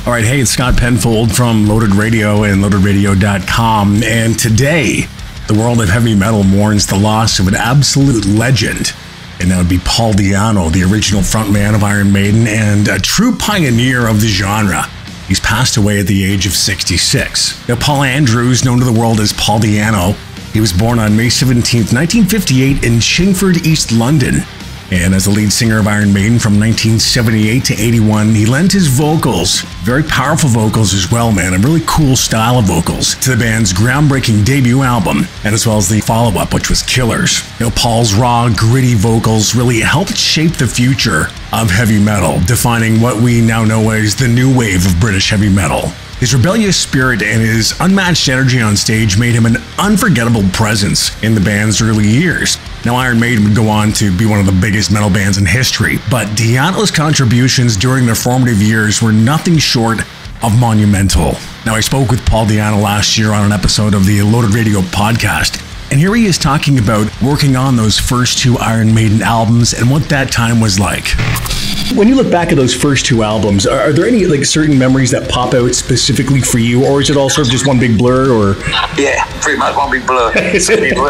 All right, hey, it's Scott Penfold from Loaded Radio and loadedradio.com, and today, the world of heavy metal mourns the loss of an absolute legend, and that would be Paul Di'Anno, the original frontman of Iron Maiden and a true pioneer of the genre. He's passed away at the age of 66. Now, Paul Andrews, known to the world as Paul Di'Anno, he was born on May 17th, 1958 in Chingford, East London. And as the lead singer of Iron Maiden from 1978 to 81, he lent his vocals, very powerful vocals as well, man, a really cool style of vocals, to the band's groundbreaking debut album, and as well as the follow-up, which was Killers. You know, Paul's raw, gritty vocals really helped shape the future of heavy metal, defining what we now know as the new wave of British heavy metal. His rebellious spirit and his unmatched energy on stage made him an unforgettable presence in the band's early years. Now, Iron Maiden would go on to be one of the biggest metal bands in history, but Di'Anno's contributions during their formative years were nothing short of monumental. Now, I spoke with Paul Di'Anno last year on an episode of the Loaded Radio podcast, and here he is talking about working on those first two Iron Maiden albums and what that time was like. When you look back at those first two albums, are there any certain memories that pop out specifically for you, or is it all sort of just one big blur? Or yeah, pretty much one big blur. We didn't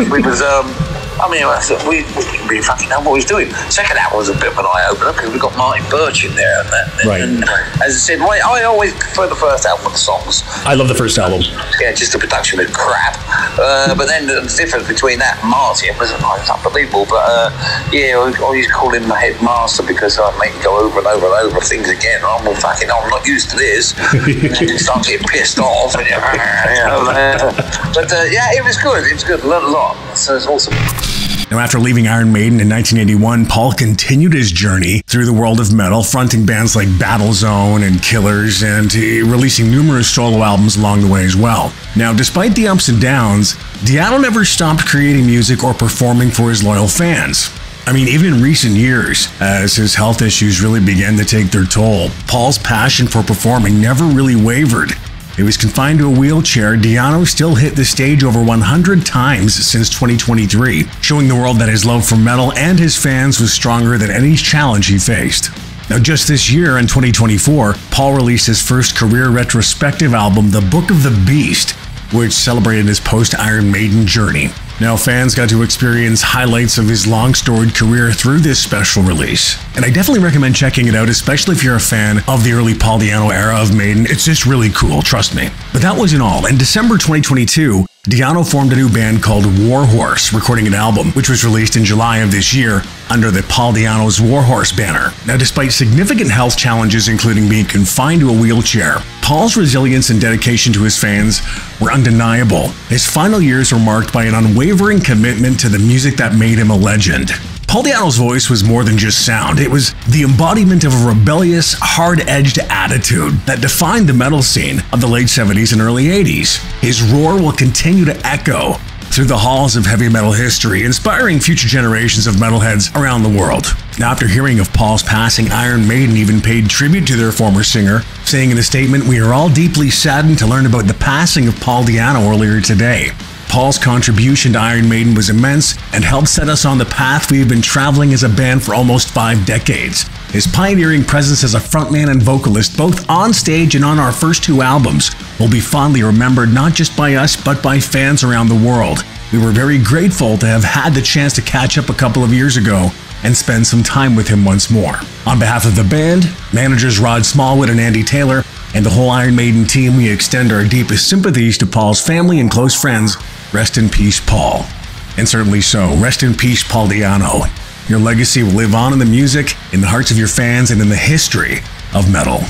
really fucking know what we was doing. Second album was a bit of an eye-opener because we got Martin Birch in there and that. Right. And as I said, I always prefer the first album of the songs. I love the first album. Yeah, just the production is crap. But then the difference between that and Martin was unbelievable. But I always call him the headmaster because I make him go over and over and over things again. I'm not used to this. And then you start getting pissed off. And, it was good. It was good. I learned a lot. So it's awesome. Now, after leaving Iron Maiden in 1981, Paul continued his journey through the world of metal, fronting bands like Battlezone and Killers, and releasing numerous solo albums along the way as well. Now, despite the ups and downs, Di'Anno never stopped creating music or performing for his loyal fans. I mean, even in recent years, as his health issues really began to take their toll, Paul's passion for performing never really wavered. He was confined to a wheelchair. Di'Anno still hit the stage over 100 times since 2023, showing the world that his love for metal and his fans was stronger than any challenge he faced. Now, just this year in 2024, Paul released his first career retrospective album, The Book of the Beast, which celebrated his post-Iron Maiden journey. Now, fans got to experience highlights of his long-storied career through this special release. And I definitely recommend checking it out, especially if you're a fan of the early Paul Di'Anno era of Maiden. It's just really cool, trust me. But that wasn't all. In December 2022, Di'Anno formed a new band called Warhorse, recording an album, which was released in July of this year under the Paul Di'Anno's Warhorse banner. Now, despite significant health challenges, including being confined to a wheelchair, Paul's resilience and dedication to his fans were undeniable. His final years were marked by an unwavering commitment to the music that made him a legend. Paul Di'Anno's voice was more than just sound. It was the embodiment of a rebellious, hard-edged attitude that defined the metal scene of the late 70s and early 80s. His roar will continue to echo through the halls of heavy metal history, inspiring future generations of metalheads around the world. Now, after hearing of Paul's passing, Iron Maiden even paid tribute to their former singer, saying in a statement, "We are all deeply saddened to learn about the passing of Paul Di'Anno earlier today. Paul's contribution to Iron Maiden was immense and helped set us on the path we've been traveling as a band for almost 5 decades. His pioneering presence as a frontman and vocalist, both on stage and on our first 2 albums, will be fondly remembered not just by us, but by fans around the world. We were very grateful to have had the chance to catch up a couple of years ago and spend some time with him once more." On behalf of the band, managers Rod Smallwood and Andy Taylor, and the whole Iron Maiden team, we extend our deepest sympathies to Paul's family and close friends. Rest in peace, Paul. And certainly so, rest in peace, Paul Di'Anno. Your legacy will live on in the music, in the hearts of your fans, and in the history of metal.